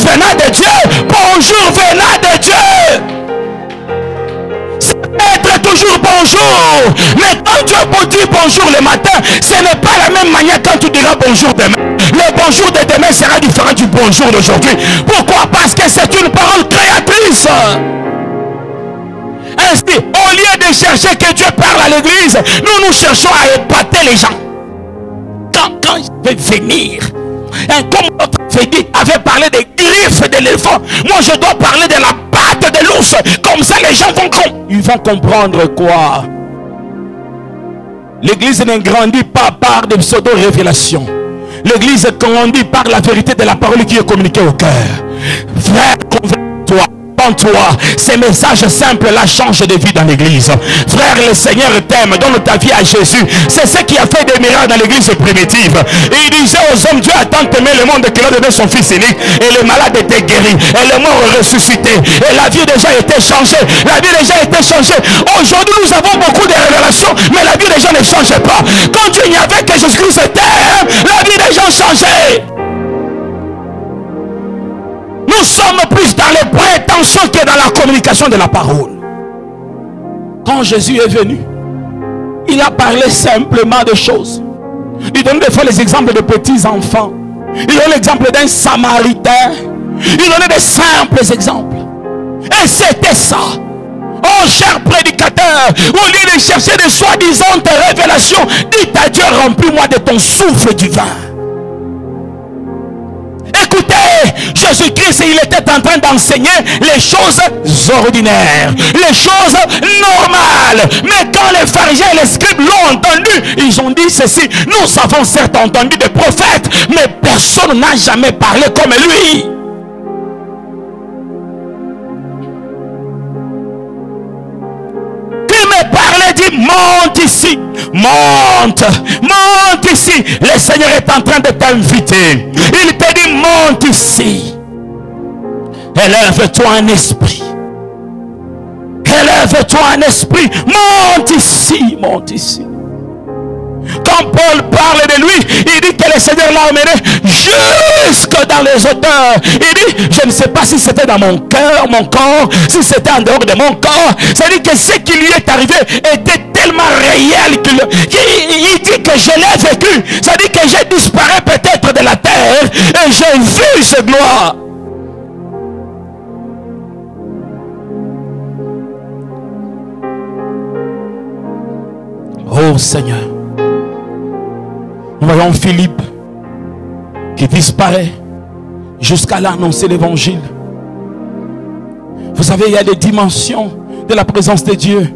venant de Dieu. Bonjour venant de Dieu. C'est être toujours bonjour. Mais quand Dieu vous dit bonjour le matin, ce n'est pas la même manière quand tu diras bonjour demain. Le bonjour de demain sera différent du bonjour d'aujourd'hui. Pourquoi? Parce que c'est une parole créatrice. Ainsi, au lieu de chercher que Dieu parle à l'église, nous cherchons à épater les gens. Quand je vais venir, comme notre Fédé avait parlé des griffes de l'éléphant, moi je dois parler de la patte de l'ours. Comme ça les gens vont comprendre quoi? L'église ne grandit pas par des pseudo-révélations. L'église grandit par la vérité de la parole qui est communiquée au cœur. Frère, convainc-toi. Toi, ces messages simples là changent de vie dans l'église. Frère, le Seigneur t'aime, donne ta vie à Jésus. C'est ce qui a fait des miracles dans l'église primitive. Et il disait aux hommes, Dieu a tant aimé le monde qu'il a donné son fils unique, et le malade était guéri, et le mort ressuscité, et la vie des gens était changée. La vie des gens était changée. Aujourd'hui nous avons beaucoup de révélations, mais la vie des gens ne change pas. Quand Dieu n'y avait que Jésus-Christ était, la vie des gens changeait. Nous sommes plus dans les prétentions que dans la communication de la parole. Quand Jésus est venu, il a parlé simplement de choses. Il donne des fois les exemples de petits enfants. Il donne l'exemple d'un samaritain. Il donnait des simples exemples. Et c'était ça. Oh cher prédicateur, au lieu de chercher des soi-disant révélations, dites à Dieu, remplis-moi de ton souffle divin. Écoutez, Jésus-Christ, il était en train d'enseigner les choses ordinaires, les choses normales. Mais quand les pharisiens et les scribes l'ont entendu, ils ont dit ceci: nous avons certes entendu des prophètes, mais personne n'a jamais parlé comme lui. Qui me parlait dit: monte ici, monte, monte ici. Le Seigneur est en train de t'inviter. Il te dit: monte ici. Élève-toi en esprit. Élève-toi en esprit. Monte ici, monte ici. Quand Paul parle de lui, il dit que le Seigneur l'a emmené jusque dans les hauteurs. Il dit: je ne sais pas si c'était dans mon cœur, mon corps, si c'était en dehors de mon corps. C'est-à-dire que ce qui lui est arrivé était tellement réel qu'il dit que je l'ai vécu. C'est-à-dire que j'ai disparu peut-être de la terre et j'ai vu ce gloire. Oh Seigneur, nous voyons Philippe qui disparaît jusqu'à là annoncer l'évangile. Vous savez, il y a des dimensions de la présence de Dieu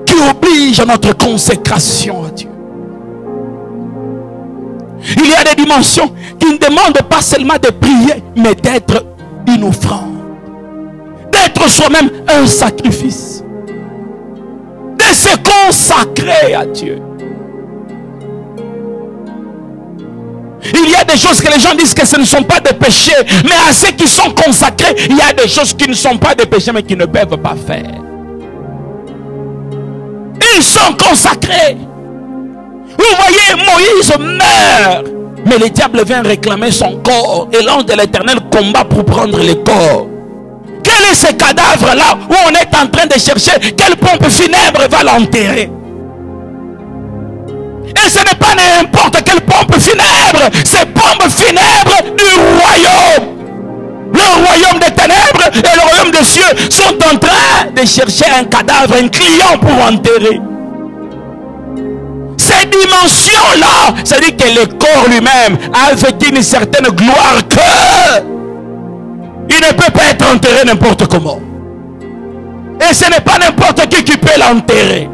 qui obligent à notre consécration à Dieu. Il y a des dimensions qui ne demandent pas seulement de prier, mais d'être une offrande, d'être soi-même un sacrifice, de se consacrer à Dieu. Il y a des choses que les gens disent que ce ne sont pas des péchés, mais à ceux qui sont consacrés, il y a des choses qui ne sont pas des péchés, mais qui ne peuvent pas faire. Ils sont consacrés. Vous voyez, Moïse meurt, mais le diable vient réclamer son corps, et l'ange de l'Éternel combat pour prendre le corps. Quel est ce cadavre-là où on est en train de chercher quelle pompe funèbre va l'enterrer? Et ce n'est pas n'importe quelle pompe funèbre, c'est pompe funèbre du royaume. Le royaume des ténèbres et le royaume des cieux sont en train de chercher un cadavre, un client pour enterrer. Ces dimensions-là, c'est-à-dire que le corps lui-même a vécu une certaine gloire que il ne peut pas être enterré n'importe comment. Et ce n'est pas n'importe qui peut l'enterrer.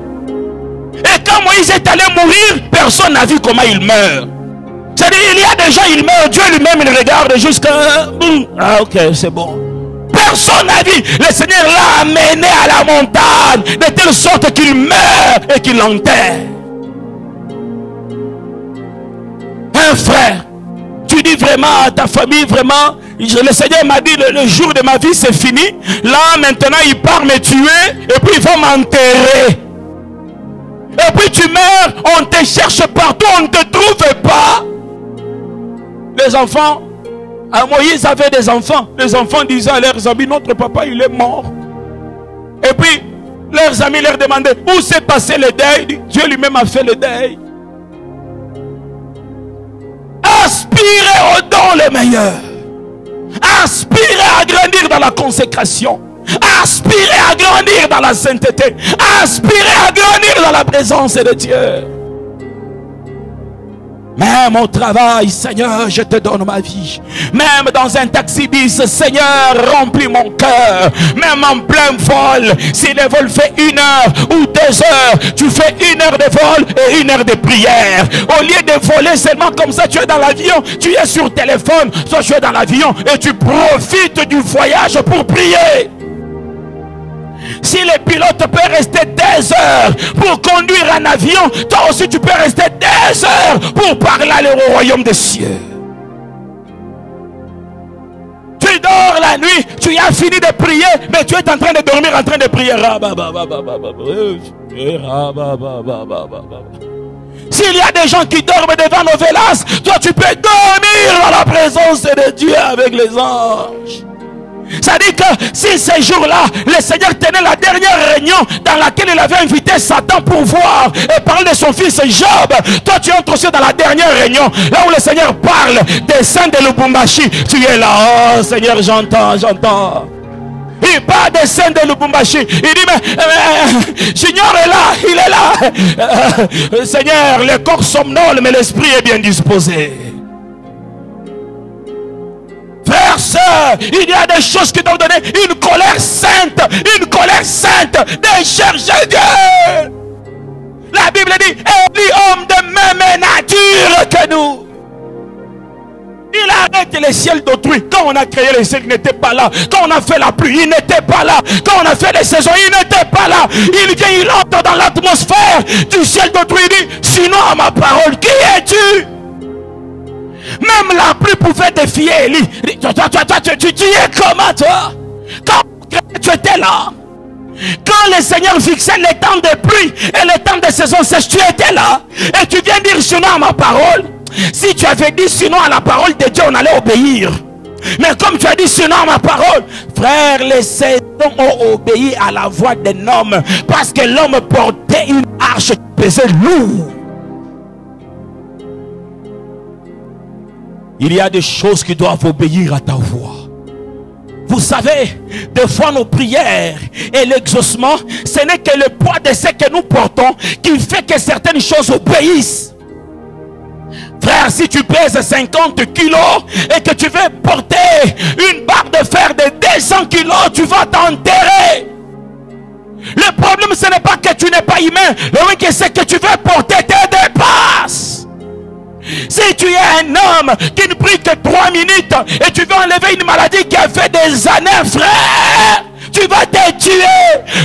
Et quand Moïse est allé mourir, personne n'a vu comment il meurt. C'est-à-dire, il y a des gens, ils meurent, Dieu lui-même, il regarde jusqu'à... Ah ok, c'est bon. Personne n'a vu. Le Seigneur l'a amené à la montagne, de telle sorte qu'il meurt et qu'il l'enterre. Un frère, tu dis vraiment à ta famille, vraiment, le Seigneur m'a dit, le jour de ma vie, c'est fini. Là, maintenant, il part me tuer, et puis il va m'enterrer. Et puis tu meurs, on te cherche partout, on ne te trouve pas. Les enfants Moïse avait des enfants. Les enfants disaient à leurs amis, notre papa il est mort. Et puis leurs amis leur demandaient, où s'est passé le deuil? Dieu lui-même a fait le deuil. Aspirez au don le meilleur. Aspirez à grandir dans la consécration. Aspirez à grandir dans la sainteté. Aspirez à grandir dans la présence de Dieu. Même au travail, Seigneur, je te donne ma vie. Même dans un taxi bis, Seigneur, remplis mon cœur. Même en plein vol, si le vol fait 1 heure ou 2 heures, tu fais 1 heure de vol et 1 heure de prière. Au lieu de voler seulement comme ça, tu es dans l'avion, tu es sur téléphone, soit tu es dans l'avion et tu profites du voyage pour prier. Si le pilote peut rester 2 heures pour conduire un avion, toi aussi tu peux rester 2 heures pour parler au royaume des cieux. Tu dors la nuit, tu as fini de prier, mais tu es en train de dormir, en train de prier. S'il y a des gens qui dorment devant nos vélas, toi tu peux dormir dans la présence de Dieu avec les anges. Ça dit que si ces jours-là, le Seigneur tenait la dernière réunion dans laquelle il avait invité Satan pour voir et parler de son fils Job, toi tu entres aussi dans la dernière réunion, là où le Seigneur parle des saints de Lubumbashi. Tu es là, oh Seigneur, j'entends. Il parle des saints de Lubumbashi. Il dit, mais Junior est là, il est là. Seigneur, le corps somnole, mais l'esprit est bien disposé. Frères, sœurs, il y a des choses qui doivent donner une colère sainte de chercher Dieu. La Bible dit, Élie, homme de même nature que nous. Il arrête les ciels d'autrui. Quand on a créé les ciels, il n'était pas là. Quand on a fait la pluie, il n'était pas là. Quand on a fait les saisons, il n'était pas là. Il vient, il entre dans l'atmosphère du ciel d'autrui. Il dit, sinon à ma parole, qui es-tu? Même la pluie pouvait défier Élie. Tu es comment toi? Quand tu étais là, quand le Seigneur fixait les temps de pluie et les temps de saison sèche, tu étais là. Et tu viens dire sinon à ma parole. Si tu avais dit sinon à la parole de Dieu, on allait obéir. Mais comme tu as dit sinon à ma parole, frère, les saisons ont obéi à la voix d'un homme. Parce que l'homme portait une arche qui pesait lourd. Il y a des choses qui doivent obéir à ta voix. Vous savez, des fois nos prières et l'exaucement, ce n'est que le poids de ce que nous portons qui fait que certaines choses obéissent. Frère, si tu pèses 50 kilos et que tu veux porter une barre de fer de 200 kilos, tu vas t'enterrer. Le problème, ce n'est pas que tu n'es pas humain. Le truc, c'est que tu veux porter tes dépasses. Si tu es un homme qui ne prie que 3 minutes et tu veux enlever une maladie qui a fait des années, frère, tu vas te tuer.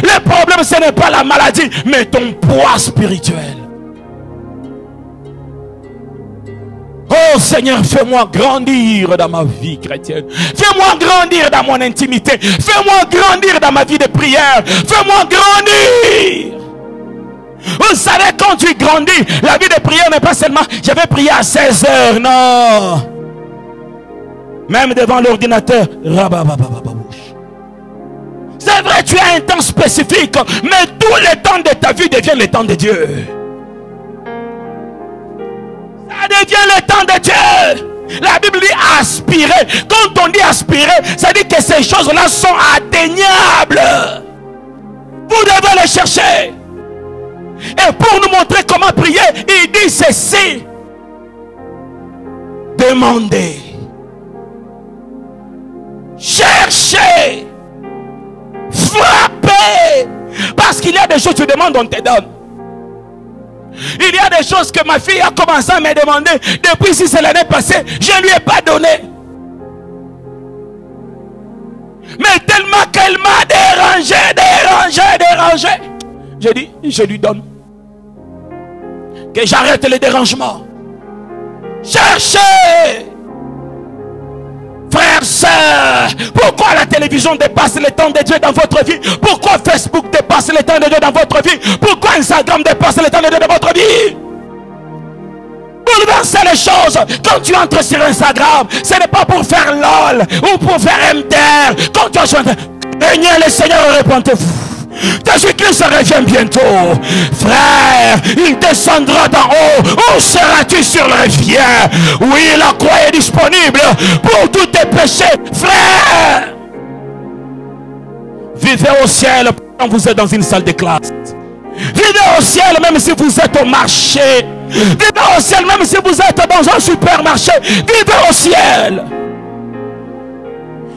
Le problème, ce n'est pas la maladie, mais ton poids spirituel. Oh Seigneur, fais-moi grandir dans ma vie chrétienne. Fais-moi grandir dans mon intimité. Fais-moi grandir dans ma vie de prière. Fais-moi grandir. Vous savez, quand tu grandis, la vie de prière n'est pas seulement je vais prier à 16 heures, non. Même devant l'ordinateur, c'est vrai, tu as un temps spécifique, mais tout le temps de ta vie devient le temps de Dieu. Ça devient le temps de Dieu. La Bible dit aspirer. Quand on dit aspirer, ça dit que ces choses-là sont atteignables. Vous devez les chercher. Et pour nous montrer comment prier, il dit ceci. Demandez. Cherchez. Frappez. Parce qu'il y a des choses que tu demandes, on te donne. Il y a des choses que ma fille a commencé à me demander depuis 6 l'année passée, je ne lui ai pas donné. Mais tellement qu'elle m'a dérangé. J'ai dit, je lui donne. Que j'arrête les dérangements. Cherchez. Frères, sœurs, pourquoi la télévision dépasse le temps de Dieu dans votre vie? Pourquoi Facebook dépasse le temps de Dieu dans votre vie? Pourquoi Instagram dépasse le temps de Dieu dans votre vie? bouleverser les choses. Quand tu entres sur Instagram, ce n'est pas pour faire LOL ou pour faire MDR. Quand tu as chanté, craignez le Seigneur et répandez-vous. Jésus-Christ revient bientôt. Frère, il descendra d'en haut. Où seras-tu sur le rivière? Oui, la croix est disponible pour tous tes péchés. Frère, vivez au ciel quand vous êtes dans une salle de classe. Vivez au ciel même si vous êtes au marché. Vivez au ciel même si vous êtes dans un supermarché. Vivez au ciel.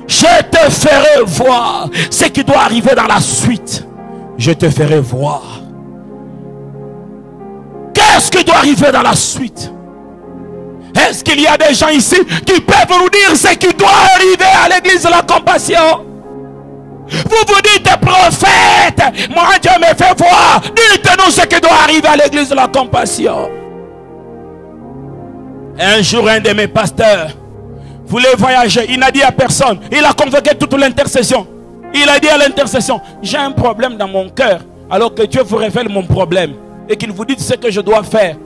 Je te ferai voir ce qui doit arriver dans la suite. Je te ferai voir. Qu'est-ce qui doit arriver dans la suite? Est-ce qu'il y a des gens ici qui peuvent nous dire ce qui doit arriver à l'église de la compassion? Vous vous dites prophète, moi Dieu me fait voir. Dites-nous ce qui doit arriver à l'église de la compassion. Un jour, un de mes pasteurs voulait voyager. Il n'a dit à personne. Il a convoqué toute l'intercession. Il a dit à l'intercession, j'ai un problème dans mon cœur. Alors que Dieu vous révèle mon problème. Et qu'il vous dit ce que je dois faire.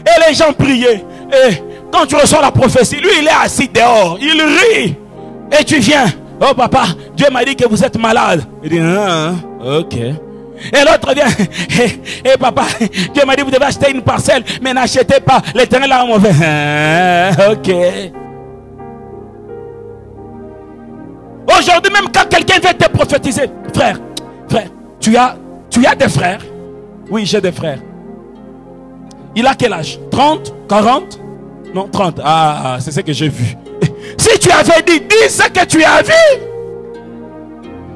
Et les gens priaient. Et quand tu reçois la prophétie, lui il est assis dehors. Il rit. Et tu viens. Oh papa, Dieu m'a dit que vous êtes malade. Il dit, ok. Et l'autre vient. Et papa, Dieu m'a dit vous devez acheter une parcelle. Mais n'achetez pas. L'Éternel a mauvais. Ok. Aujourd'hui même quand quelqu'un vient te prophétiser, frère, tu as des frères? Oui, j'ai des frères. Il a quel âge? 30? 40? Non, 30. Ah, c'est ce que j'ai vu. Si tu avais dit ce que tu as vu,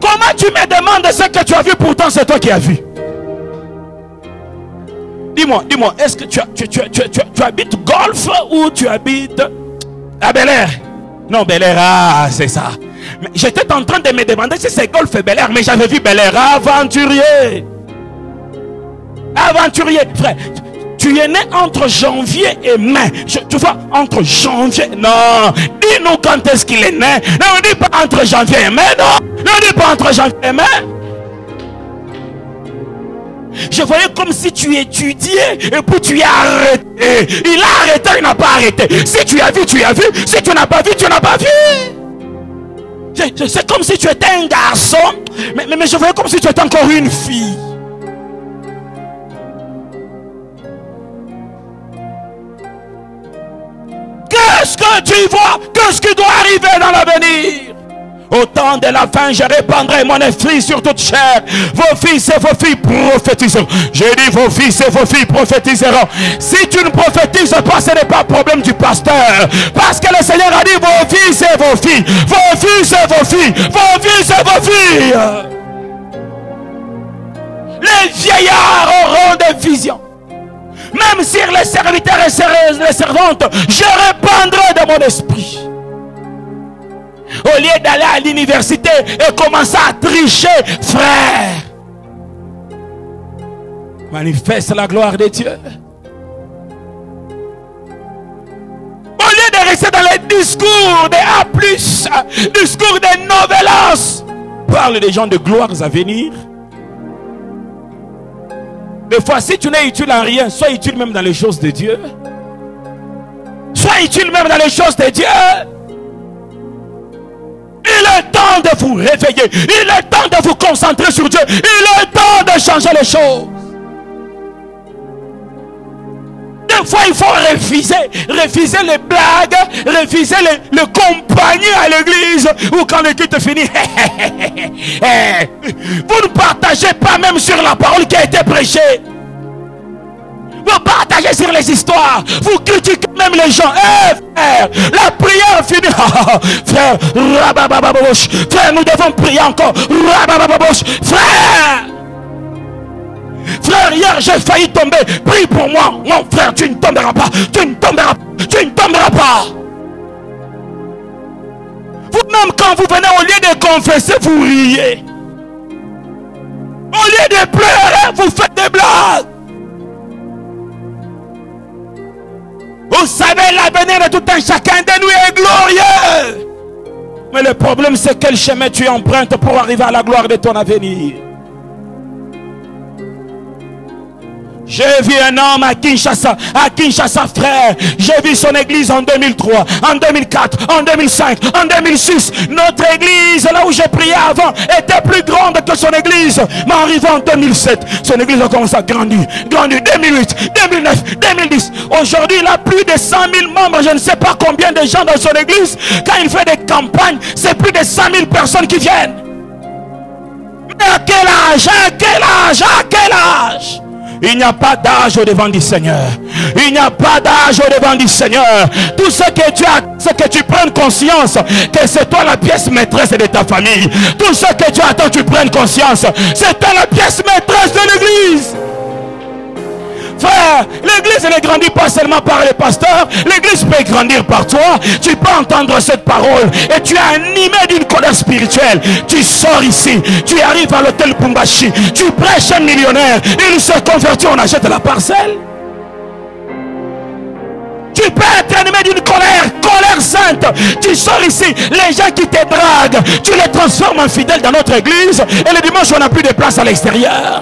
comment tu me demandes ce que tu as vu? Pourtant c'est toi qui as vu. Dis-moi, est-ce que tu habites Golf ou tu habites à Bel Air? Non, Bel Air, ah, c'est ça. J'étais en train de me demander si c'est Golf et Bel Air, mais j'avais vu Bel Air. Aventurier. Aventurier, frère. Tu es né entre janvier et mai. Tu vois, entre janvier. Non, dis-nous quand est-ce qu'il est né. Ne dis pas entre janvier et mai. Non, ne dis pas entre janvier et mai. Je voyais comme si tu étudiais et puis tu es arrêté. Il a arrêté, il n'a pas arrêté. Si tu as vu, tu as vu. Si tu n'as pas vu, tu n'as pas vu. C'est comme si tu étais un garçon, mais je voyais comme si tu étais encore une fille. Qu'est-ce que tu vois? Qu'est-ce qui doit arriver dans l'avenir? Au temps de la fin, je répandrai mon esprit sur toute chair. Vos fils et vos filles prophétiseront. J'ai dit vos fils et vos filles prophétiseront. Si tu ne prophétises pas, ce n'est pas problème du pasteur. Parce que le Seigneur a dit vos fils et vos filles. Vos fils et vos filles. Vos fils et vos filles. Les vieillards auront des visions. Même sur les serviteurs et les servantes, je répandrai de mon esprit. Au lieu d'aller à l'université et commencer à tricher, frère, manifeste la gloire de Dieu. Au lieu de rester dans les discours des A+, discours des novelas, parle des gens de gloires à venir. Des fois, si tu n'es utile en rien, sois utile même dans les choses de Dieu. Sois utile même dans les choses de Dieu. Il est temps de vous réveiller. Il est temps de vous concentrer sur Dieu. Il est temps de changer les choses. Des fois, il faut refuser les blagues, refuser les compagnies à l'église, ou quand le culte finit. Vous ne partagez pas même sur la parole qui a été prêchée. Vous partagez sur les histoires. Vous critiquez même les gens. Frère, la prière finit. Frère, frère, nous devons prier encore. Frère, frère, hier j'ai failli tomber. Prie pour moi. Non, frère, tu ne tomberas pas. Tu ne tomberas pas. Tu ne tomberas pas. Vous-même, quand vous venez, au lieu de confesser, vous riez. Au lieu de pleurer, vous faites des blagues. Vous savez, l'avenir de tout un chacun de nous est glorieux. Mais le problème, c'est quel chemin tu empruntes pour arriver à la gloire de ton avenir. J'ai vu un homme à Kinshasa, frère. J'ai vu son église en 2003, en 2004, en 2005, en 2006. Notre église, là où j'ai prié avant, était plus grande que son église. Mais arrivé en 2007, son église a commencé à grandir. 2008, 2009, 2010. Aujourd'hui, il a plus de 100 000 membres. Je ne sais pas combien de gens dans son église. Quand il fait des campagnes, c'est plus de 100 000 personnes qui viennent. Mais à quel âge? À quel âge? À quel âge? Il n'y a pas d'âge au devant du Seigneur. Il n'y a pas d'âge au devant du Seigneur. Tout ce que tu as, c'est que tu prennes conscience que c'est toi la pièce maîtresse de ta famille. Tout ce que tu attends, tu prennes conscience, c'est toi la pièce maîtresse de l'église. Frère, l'église ne grandit pas seulement par les pasteurs. L'église peut grandir par toi. Tu peux entendre cette parole et tu es animé d'une colère spirituelle. Tu sors ici, tu arrives à l'hôtel Pumbashi, tu prêches un millionnaire, il se convertit, on achète la parcelle. Tu peux être animé d'une colère sainte. Tu sors ici, les gens qui te draguent, tu les transformes en fidèles dans notre église et le dimanche on n'a plus de place à l'extérieur.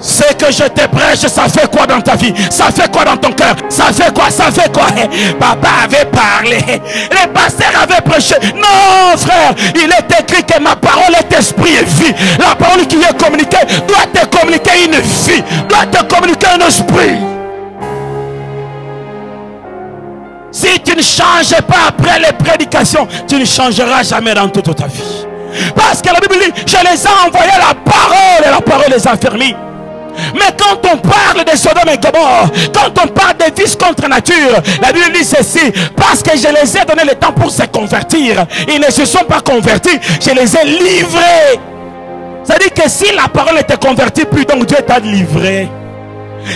Ce que je te prêche, ça fait quoi dans ta vie? Ça fait quoi dans ton cœur? Ça fait quoi? Ça fait quoi? Papa avait parlé, les pasteurs avaient prêché. Non frère, il est écrit que ma parole est esprit et vie. La parole qui est communiquée doit te communiquer une vie, doit te communiquer un esprit. Si tu ne changes pas après les prédications, tu ne changeras jamais dans toute ta vie. Parce que la Bible dit, je les ai envoyés la parole et la parole les a affermis. Mais quand on parle de Sodome et Gomorrhe, quand on parle de vices contre nature, la Bible dit ceci: parce que je les ai donné le temps pour se convertir, ils ne se sont pas convertis, je les ai livrés. C'est-à-dire que si la parole était convertie, plus donc Dieu t'a livré.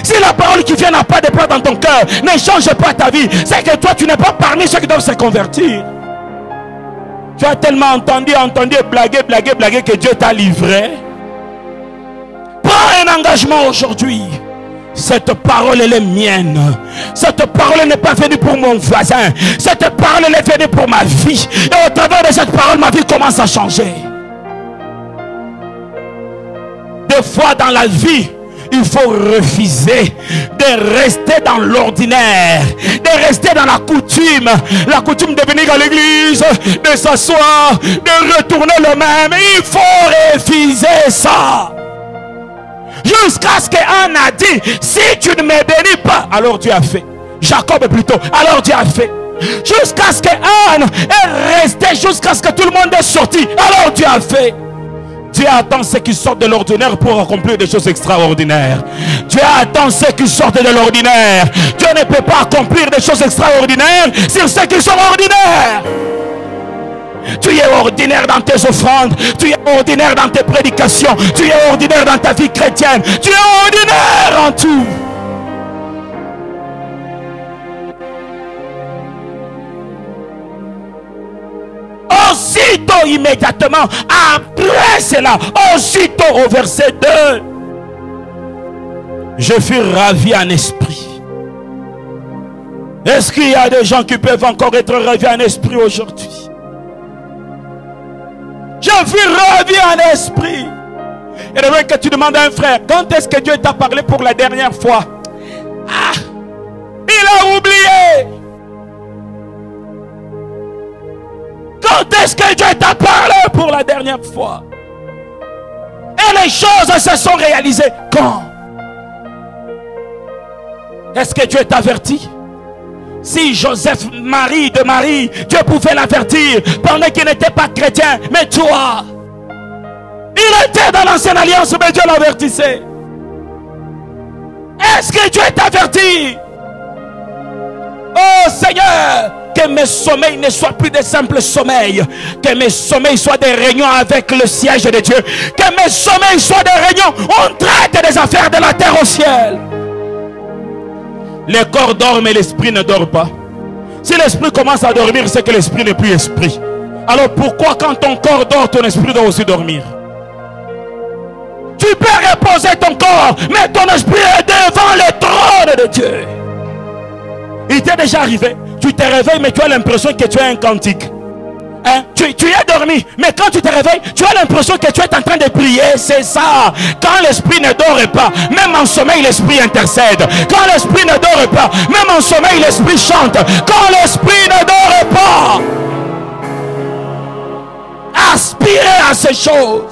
Si la parole qui vient n'a pas de place dans ton cœur, ne change pas ta vie, c'est que toi tu n'es pas parmi ceux qui doivent se convertir. Tu as tellement entendu blaguer que Dieu t'a livré. Prends un engagement aujourd'hui. Cette parole elle est mienne. Cette parole n'est pas venue pour mon voisin. Cette parole elle est venue pour ma vie. Et au travers de cette parole, ma vie commence à changer. Des fois dans la vie, il faut refuser de rester dans l'ordinaire, de rester dans la coutume de venir à l'église, de s'asseoir, de retourner le même. Il faut refuser ça. Jusqu'à ce qu'Anne a dit, si tu ne me bénis pas, alors Dieu a fait. Jacob plutôt, alors Dieu a fait. Jusqu'à ce qu'Anne est restée, jusqu'à ce que tout le monde est sorti, alors Dieu a fait. Dieu attend ceux qui sortent de l'ordinaire pour accomplir des choses extraordinaires. Dieu attend ceux qui sortent de l'ordinaire. Dieu ne peut pas accomplir des choses extraordinaires sur ceux qui sont ordinaires. Tu es ordinaire dans tes offrandes, tu es ordinaire dans tes prédications, tu es ordinaire dans ta vie chrétienne, tu es ordinaire en tout. Aussitôt, immédiatement, après cela, aussitôt au verset 2, je fus ravi en esprit. Est-ce qu'il y a des gens qui peuvent encore être ravis en esprit aujourd'hui? Je fus ravi en esprit. Et le vrai que tu demandes à un frère, quand est-ce que Dieu t'a parlé pour la dernière fois? Ah, il a oublié. Quand est-ce que Dieu t'a parlé pour la dernière fois? Et les choses se sont réalisées quand? Est-ce que Dieu t'avertit? Si Joseph, mari de Marie, Dieu pouvait l'avertir pendant qu'il n'était pas chrétien. Mais toi, il était dans l'ancienne alliance, mais Dieu l'avertissait. Est-ce que Dieu t'avertit? Oh Seigneur, que mes sommeils ne soient plus des simples sommeils. Que mes sommeils soient des réunions avec le siège de Dieu. Que mes sommeils soient des réunions où on traite des affaires de la terre au ciel. Les corps dorment et l'esprit ne dort pas. Si l'esprit commence à dormir, c'est que l'esprit n'est plus esprit. Alors pourquoi quand ton corps dort, ton esprit doit aussi dormir? Tu peux reposer ton corps, mais ton esprit est devant le trône de Dieu. Il t'est déjà arrivé, tu te réveilles mais tu as l'impression que tu as un cantique. Hein? Tu es dormi, mais quand tu te réveilles, tu as l'impression que tu es en train de prier. C'est ça. Quand l'esprit ne dort pas, même en sommeil, l'esprit intercède. Quand l'esprit ne dort pas, même en sommeil, l'esprit chante. Quand l'esprit ne dort pas, aspirez à ces choses.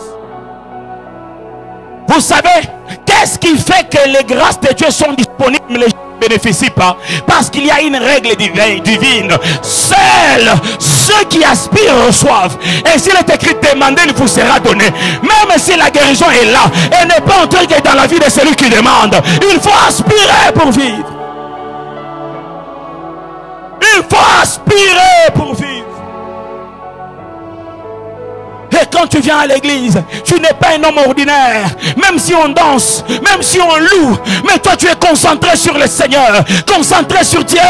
Vous savez, qu'est-ce qui fait que les grâces de Dieu sont disponibles, mais les gens ne bénéficient pas? Parce qu'il y a une règle divine. Seuls ceux qui aspirent reçoivent. Et s'il est écrit demandez, il vous sera donné. Même si la guérison est là, elle n'est pas entrée que dans la vie de celui qui demande. Il faut aspirer pour vivre. Il faut aspirer pour vivre. Et quand tu viens à l'église, tu n'es pas un homme ordinaire. Même si on danse, même si on loue, mais toi tu es concentré sur le Seigneur, concentré sur Dieu.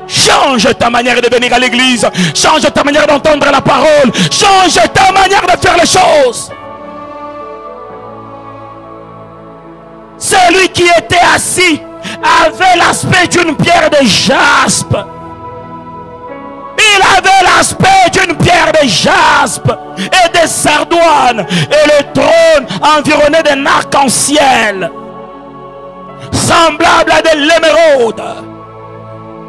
Change ta manière de venir à l'église, change ta manière d'entendre la parole, change ta manière de faire les choses. Celui qui était assis avait l'aspect d'une pierre de jaspe. Il avait l'aspect d'une pierre de jaspe et de sardoine, et le trône environné d'un arc-en-ciel semblable à de l'émeraude.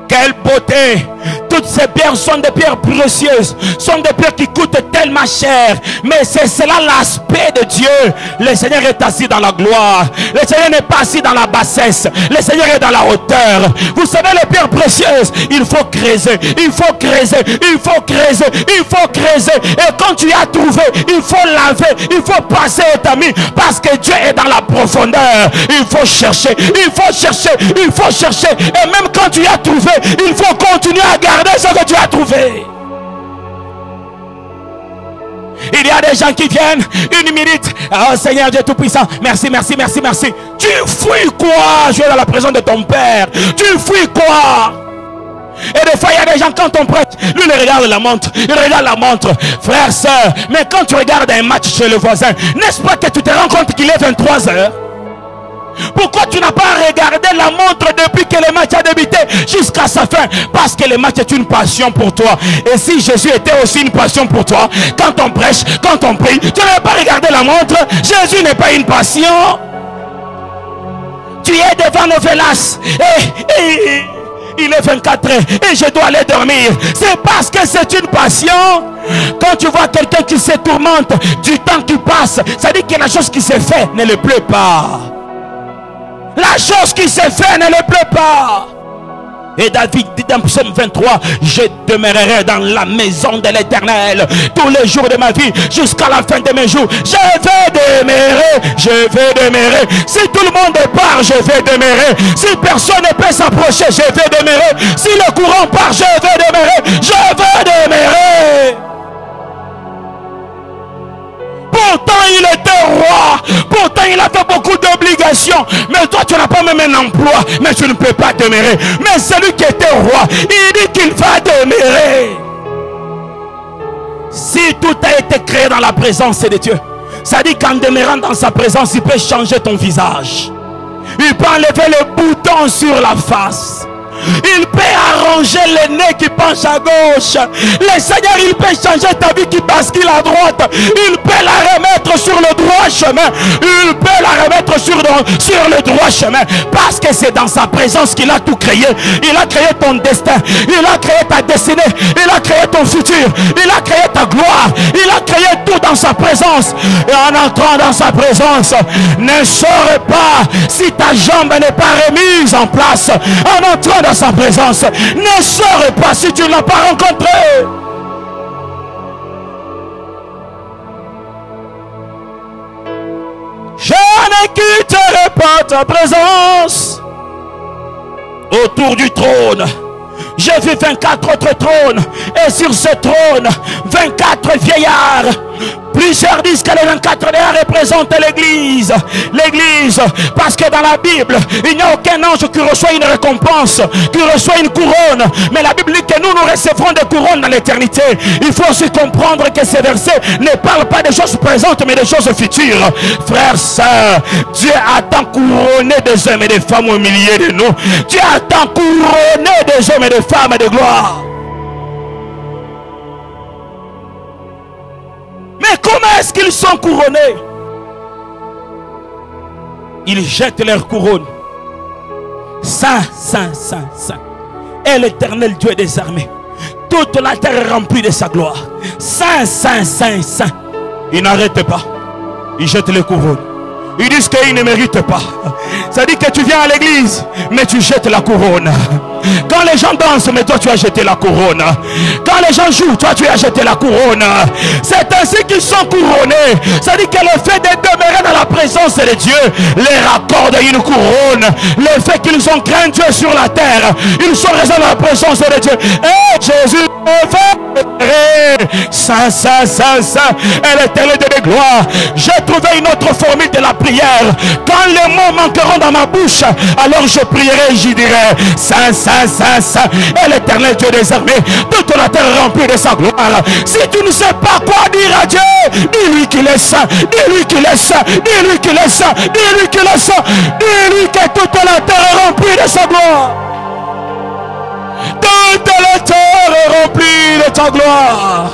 Quelle beauté! Toutes ces pierres sont des pierres précieuses, sont des pierres qui coûtent tellement cher. Mais c'est cela l'aspect de Dieu. Le Seigneur est assis dans la gloire. Le Seigneur n'est pas assis dans la bassesse. Le Seigneur est dans la hauteur. Vous savez, les pierres précieuses, il faut creuser, il faut creuser, il faut creuser, il faut creuser. Et quand tu as trouvé, il faut laver, il faut passer au tamis, parce que Dieu est dans la profondeur. Il faut chercher, il faut chercher, il faut chercher. Et même quand tu as trouvé, il faut continuer à garder ce que tu as trouvé. Il y a des gens qui viennent une minute. Oh Seigneur Dieu Tout-Puissant, merci, merci, merci, merci. Tu fuis quoi? Je suis dans la présence de ton Père. Tu fuis quoi? Et des fois il y a des gens, quand on prête, lui il regarde la montre, il regarde la montre. Frère, soeur, mais quand tu regardes un match chez le voisin, n'est-ce pas que tu te rends compte qu'il est 23 heures? Pourquoi tu n'as pas regardé la montre depuis que le match a débuté jusqu'à sa fin? Parce que le match est une passion pour toi. Et si Jésus était aussi une passion pour toi, quand on prêche, quand on prie, tu n'avais pas regardé la montre. Jésus n'est pas une passion. Tu es devant Novelas et il est 24 heures et je dois aller dormir. C'est parce que c'est une passion. Quand tu vois quelqu'un qui se tourmente du temps qui passe, ça dit que la chose qui s'est faite ne le plaît pas. La chose qui s'est faite ne le plaît pas. Et David dit dans Psaume 23, je demeurerai dans la maison de l'Éternel tous les jours de ma vie jusqu'à la fin de mes jours. Je vais demeurer, je vais demeurer. Si tout le monde part, je vais demeurer. Si personne ne peut s'approcher, je vais demeurer. Si le courant part, je vais demeurer. Je vais demeurer. Pourtant il était roi, pourtant il a fait beaucoup d'obligations, mais toi tu n'as pas même un emploi, mais tu ne peux pas demeurer. Mais celui qui était roi, il dit qu'il va demeurer. Si tout a été créé dans la présence de Dieu, ça dit qu'en demeurant dans sa présence, il peut changer ton visage, il peut enlever le bouton sur la face, il peut arranger le nez qui penche à gauche. Le Seigneur, il peut changer ta vie qui bascule à droite. Il peut la remettre sur le droit chemin. Il peut la remettre sur le droit chemin. Parce que c'est dans sa présence qu'il a tout créé. Il a créé ton destin. Il a créé ta destinée. Il a créé ton futur. Il a créé ta gloire. Il a créé tout dans sa présence. Et en entrant dans sa présence, ne saurais pas si ta jambe n'est pas remise en place. En entrant dans sa présence, ne saurais pas si tu ne l'as pas rencontré. Je ne quitterai pas ta présence. Autour du trône, j'ai vu 24 autres trônes, et sur ce trône 24 vieillards. Plusieurs disent que les 24 vieillards représentent l'église. L'église, parce que dans la Bible, il n'y a aucun ange qui reçoit une récompense, qui reçoit une couronne. Mais la Bible dit que nous recevrons des couronnes dans l'éternité. Il faut aussi comprendre que ces versets ne parlent pas des choses présentes, mais des choses futures. Frères, sœurs, Dieu a tant couronné des hommes et des femmes au milieu de nous. Dieu a tant couronné des hommes et des femmes de gloire. comment est-ce qu'ils sont couronnés? Ils jettent leur couronne. Saint, Saint, Saint, Saint est l'Éternel Dieu des armées. Toute la terre est remplie de sa gloire. Saint, Saint, Saint, Saint. Ils n'arrêtent pas. Ils jettent les couronnes. Ils disent qu'ils ne méritent pas. Ça dit que tu viens à l'église, mais tu jettes la couronne. Quand les gens dansent, mais toi tu as jeté la couronne. Quand les gens jouent, toi tu as jeté la couronne. C'est ainsi qu'ils sont couronnés. Ça dit que le fait de demeurer dans la présence de Dieu les raccorde une couronne. Le fait qu'ils ont craint Dieu sur la terre, ils sont restés dans la présence de Dieu. Et Jésus Saint, Saint, Saint, Saint est l'Éternel de gloire. J'ai trouvé une autre formule de la prière. Quand les mots manqueront dans ma bouche, alors je prierai et j'y dirai Saint, Saint, Saint, Saint est l'Éternel Dieu des armées. Toute la terre remplie de sa gloire. Si tu ne sais pas quoi dire à Dieu, dis-lui qu'il est saint, dis-lui qu'il est saint, dis-lui qu'il est saint, dis-lui qu'il est saint, dis-lui que toute la terre est remplie de sa gloire. Toute la terre est remplie de ta gloire.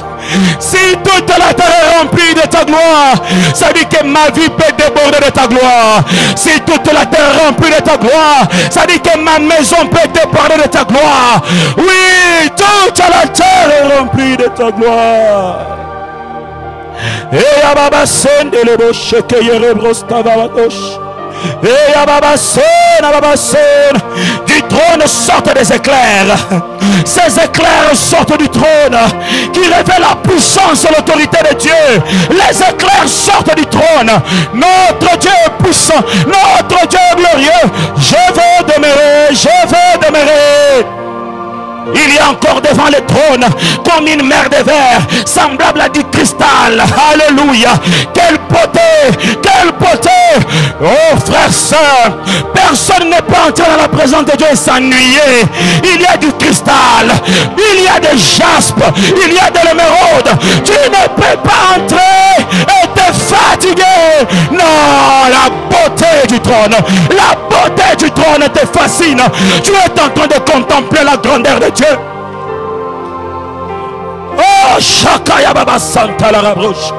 Si toute la terre est remplie de ta gloire, ça dit que ma vie peut déborder de ta gloire. Si toute la terre est remplie de ta gloire, ça dit que ma maison peut déborder de ta gloire. Oui, toute la terre est remplie de ta gloire. Et Ababa Sende le boche que yerebrostavavadosh. Du trône sortent des éclairs. Ces éclairs sortent du trône qui révèlent la puissance et l'autorité de Dieu. Les éclairs sortent du trône. Notre Dieu est puissant, notre Dieu est glorieux. Je veux demeurer, je veux demeurer. Il y a encore devant le trône comme une mer de verre semblable à du cristal. Alléluia. Quelle beauté, quelle beauté. Oh frères, sœurs, personne ne peut entrer dans la présence de Dieu et s'ennuyer. Il y a du cristal, il y a des jaspes, il y a de l'émeraude. Tu ne peux pas entrer et te fatiguer. Non, la beauté du trône, la beauté du trône te fascine. Tu es en train de contempler la grandeur de Dieu. Oh, Shakaya Baba Santa la rabrouche.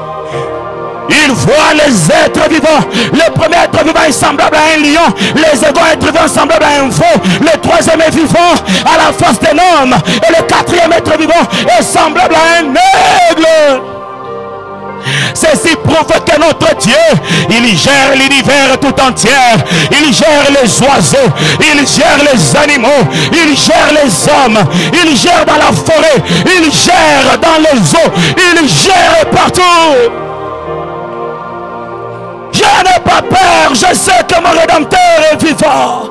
Il voit les êtres vivants. Le premier être vivant est semblable à un lion. Les seconds êtres vivants semblables à un veau. Le troisième est vivant à la face d'un homme. Et le quatrième être vivant est semblable à un aigle. Ceci prouve que notre Dieu, il gère l'univers tout entier. Il gère les oiseaux, il gère les animaux, il gère les hommes, il gère dans la forêt, il gère dans les eaux, il gère partout. Je n'ai pas peur, je sais que mon Rédempteur est vivant.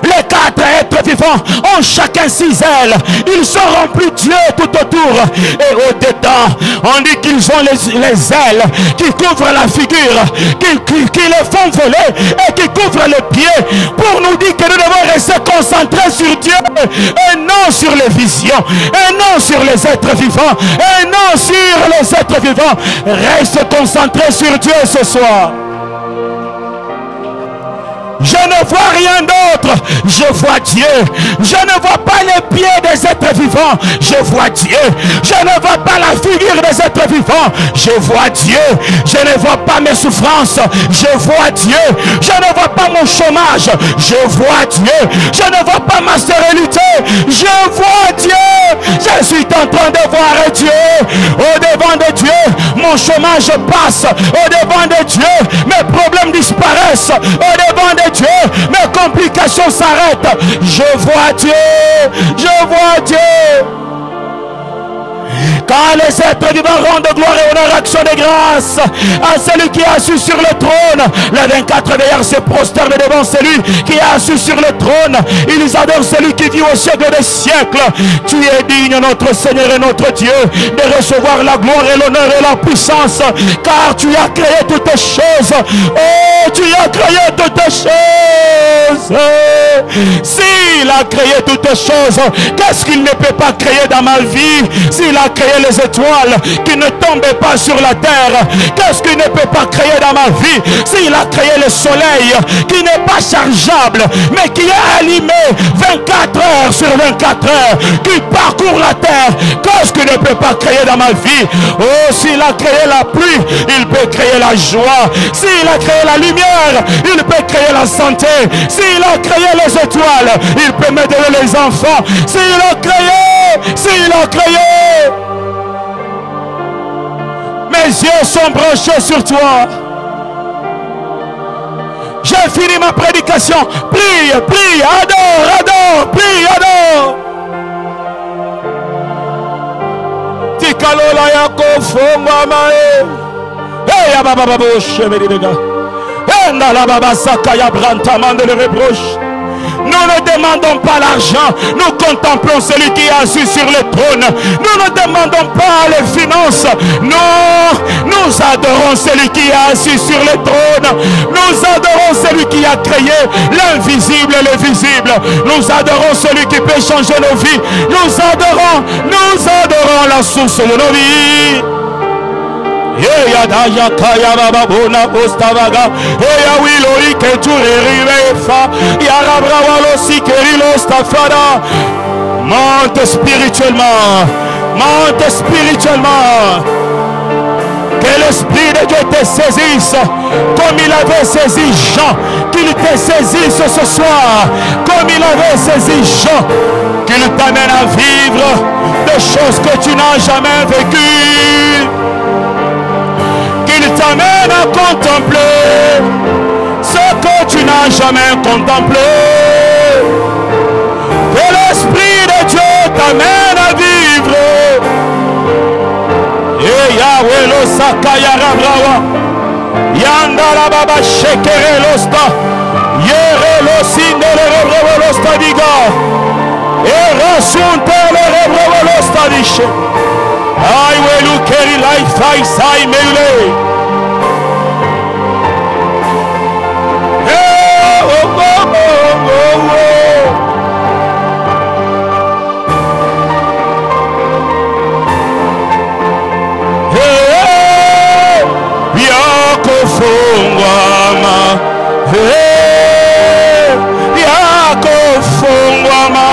Les quatre êtres vivants ont chacun 6 ailes. Ils sont remplis de Dieu tout autour. Et au-dedans, on dit qu'ils ont les ailes qui couvrent la figure, qui les font voler et qui couvrent les pieds. Pour nous dire que nous devons rester concentrés sur Dieu et non sur les visions, et non sur les êtres vivants, et non sur les êtres vivants. Reste concentré sur Dieu ce soir. Je ne vois rien d'autre. Je vois Dieu. Je ne vois pas les pieds des êtres vivants. Je vois Dieu. Je ne vois pas la figure des êtres vivants. Je vois Dieu. Je ne vois pas mes souffrances. Je vois Dieu. Je ne vois pas mon chômage. Je vois Dieu. Je ne vois pas ma stérilité. Je vois Dieu. Je suis en train de voir Dieu. Au devant de Dieu, mon chômage passe. Au devant de Dieu, mes problèmes disparaissent. Au devant de Dieu, mes complications s'arrêtent. Je vois Dieu. Je vois Dieu. Quand les êtres vivants rendent gloire et honneur, action de grâce à celui qui est assis sur le trône, les 24 veilleurs se prosternent devant celui qui est assis sur le trône. Ils adorent celui qui vit au siècle des siècles. Tu es digne, notre Seigneur et notre Dieu, de recevoir la gloire et l'honneur et la puissance, car tu as créé toutes choses. Oh, tu as créé toutes choses. S'il a créé toutes choses, qu'est-ce qu'il ne peut pas créer dans ma vie? S'il a créé créé les étoiles qui ne tombaient pas sur la terre, qu'est-ce qu'il ne peut pas créer dans ma vie? S'il a créé le soleil qui n'est pas chargeable, mais qui est allumé 24 heures sur 24 heures, qui parcourt la terre, qu'est-ce qu'il ne peut pas créer dans ma vie? Oh, s'il a créé la pluie, il peut créer la joie. S'il a créé la lumière, il peut créer la santé. S'il a créé les étoiles, il peut me donner les enfants. S'il a créé, mes yeux sont branchés sur toi. J'ai fini ma prédication. Prie, prie, adore, prie, adore. Tikalola yako fomba mae. Hey ya baba babo chemeri dega. Enda la baba saka ya branta mande le reproche. Nous ne demandons pas l'argent, nous contemplons celui qui est assis sur le trône. Nous ne demandons pas les finances, non, nous adorons celui qui est assis sur le trône. Nous adorons celui qui a créé l'invisible et le visible. Nous adorons celui qui peut changer nos vies. Nous adorons la source de nos vies. Ya daya kaya baba bona ostavaga ya wilori que tu rivefa ya rabra walo sikeri lo stafara. Monte spirituellement, que l'esprit de Dieu te saisisse comme il avait saisi Jean, qu'il te saisisse ce soir comme il avait saisi Jean, qu'il t'amène à vivre des choses que tu n'as jamais vécues, qu'il t'amène à contempler ce que tu n'as jamais contemplé. Que l'Esprit de Dieu t'amène à vivre. Et Yahweh lo sakaya rabrawa. Yandala baba shekere losta. Yere lo sindele rebrawa losta diga. Et rasunte le rebrawa losta dishe. I will carry life, I say, Mele. Hey, oh, oh, oh, oh, oh. Hey, Yako Fungwama. Hey, Yako Fungwama.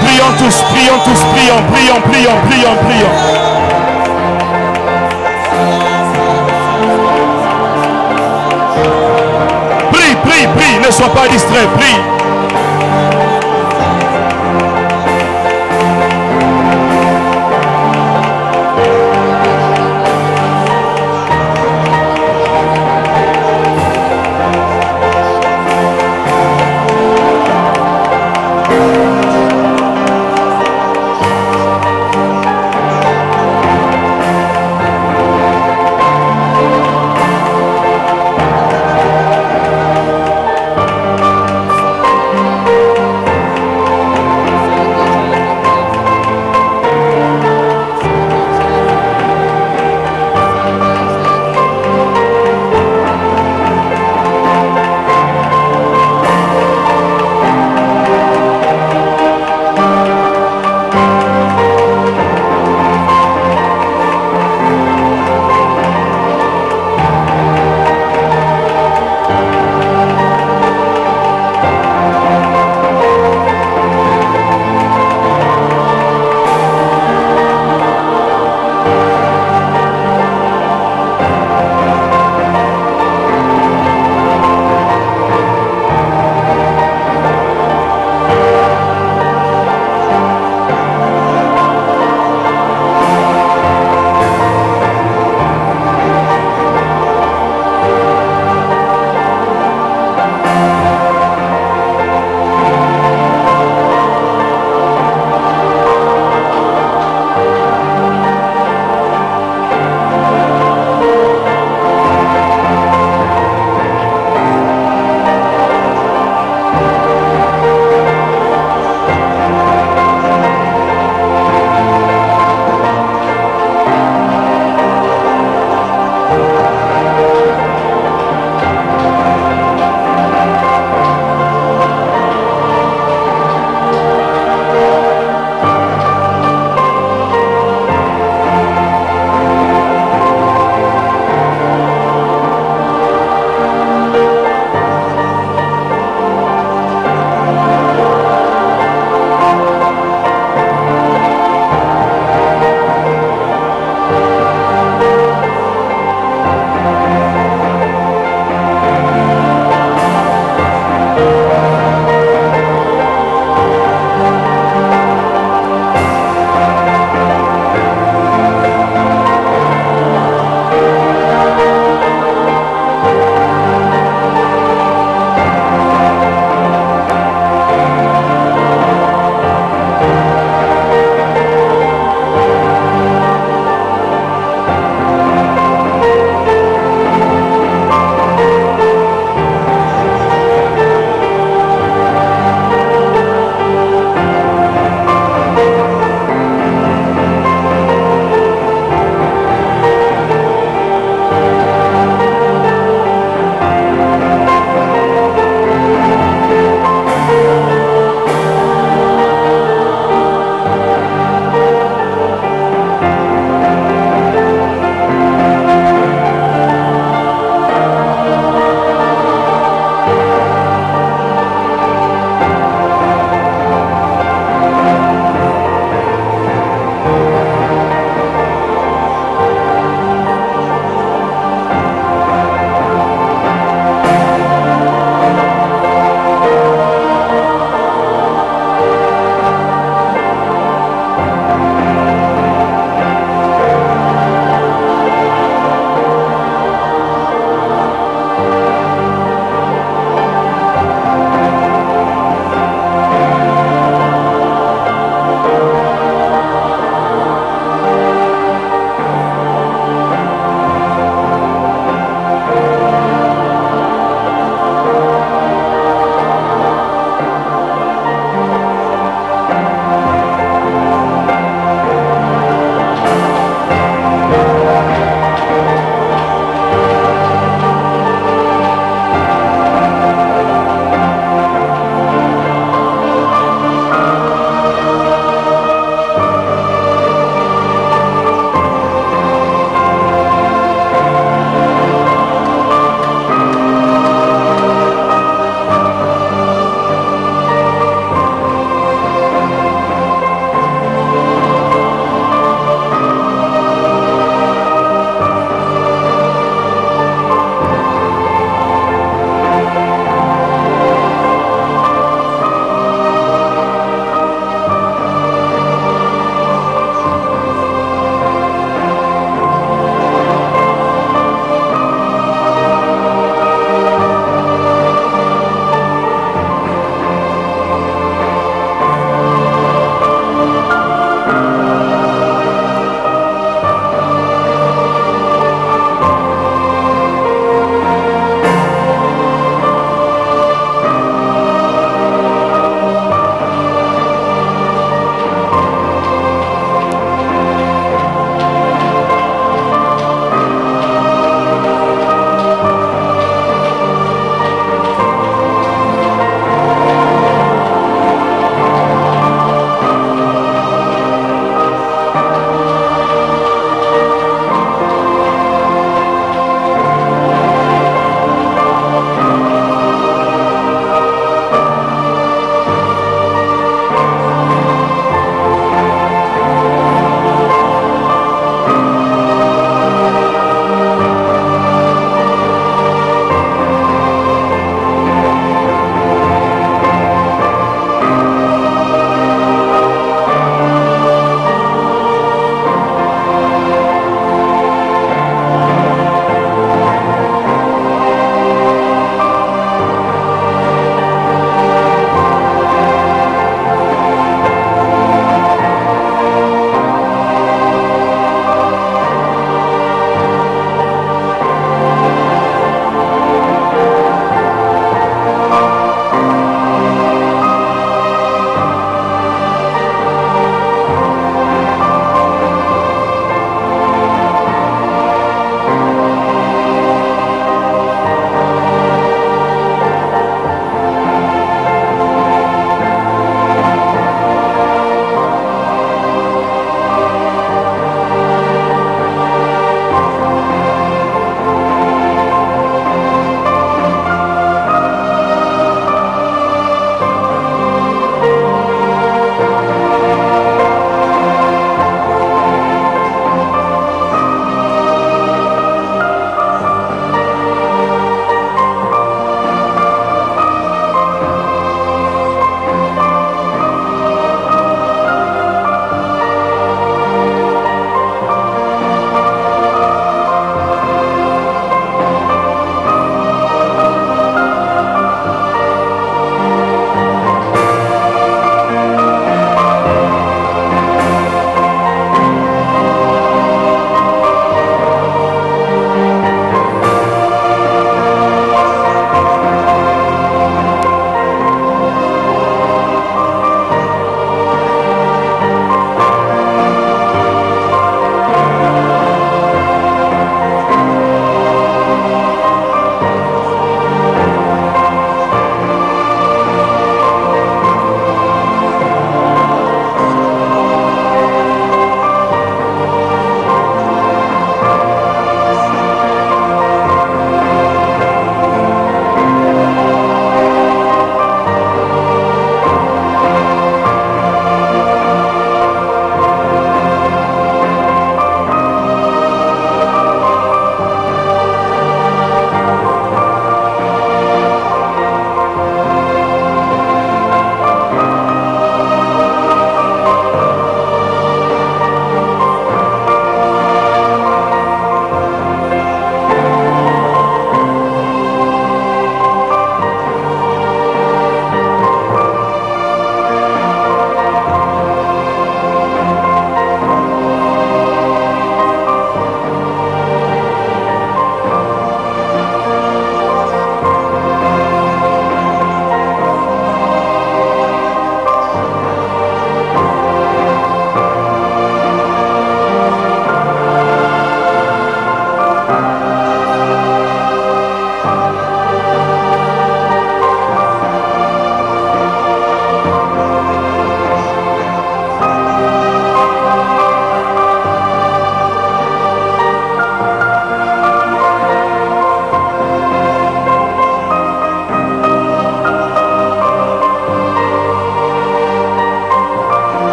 Prions tous, prions. Prie, ne sois pas distrait, prie.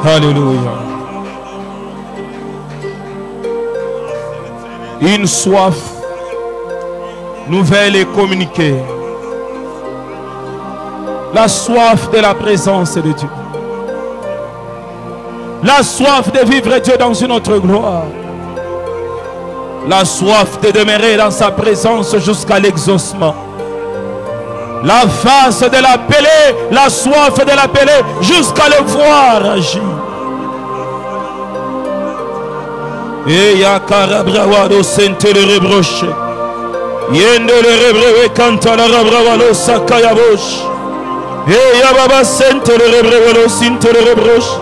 Alléluia. Une soif nouvelle et communiquée. La soif de la présence de Dieu. La soif de vivre Dieu dans une autre gloire. La soif de demeurer dans sa présence jusqu'à l'exaucement. La face de l'appeler, la soif de l'appeler jusqu'à le voir agir. Et ya karabrawado sente le rebroche. Yende le rebrewe kanta la rabrawalo sakayabosh. Et ya baba sente le rebrewe sente le rebroche.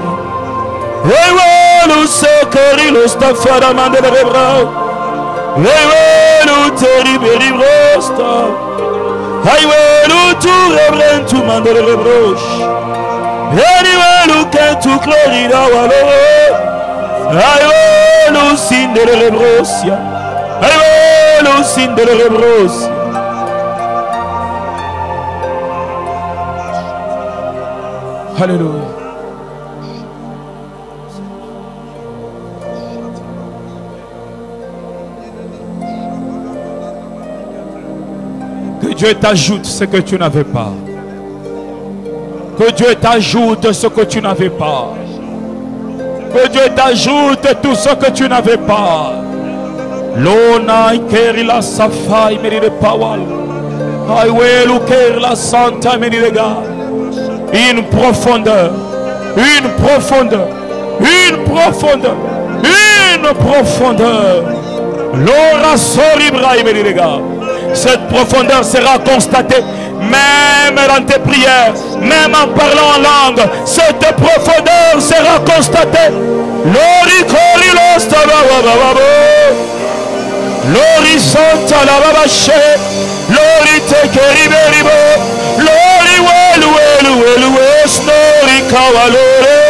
Et walo sekari lo stafara mande le rebrao. Et walo teriberi rosta. Et walo tu rebren tu mande le rebroche. Et walo ken tu clorida walo. Et walo sinde le rebrosia. Et walo sinde le rebrosia. Alléluia. Que Dieu t'ajoute ce que tu n'avais pas. Que Dieu t'ajoute ce que tu n'avais pas. Que Dieu t'ajoute tout ce que tu n'avais pas. Lona ikeri la safa imeri de pawal. Aiwelu keri la santa imeri de ga. Une profondeur. Une profondeur. Une profondeur. Une profondeur. L'ora soribra imeri de ga. Cette profondeur sera constatée même dans tes prières, même en parlant en langue. Cette profondeur sera constatée. L'horizonte la babache, l'orite keriberibo, l'ori welu welu welu snori kawalore.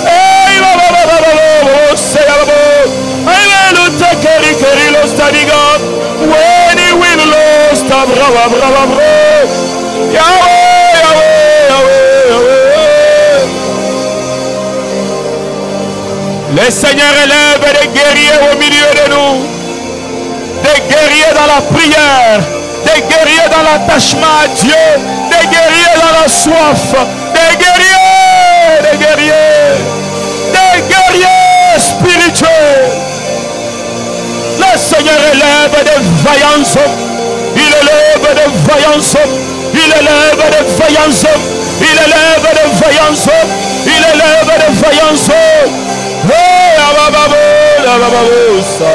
Ei bababababo seyabo, ei welu tekeri keri lo stadiga. When will lost brava brava bro. Yahweh Yahweh Yahweh Yahweh. Le Seigneur élève des guerriers au milieu de nous. Des guerriers dans la prière. Des guerriers dans l'attachement à Dieu. Des guerriers dans la soif. Des guerriers. Des guerriers. Des guerriers spirituels. Le Seigneur élève des vaillants hommes. Il élève des vaillants hommes. Il élève des vaillants hommes. Il élève des vaillants hommes. Il élève des vaillants hommes. Hey, abababo, abababo, sa.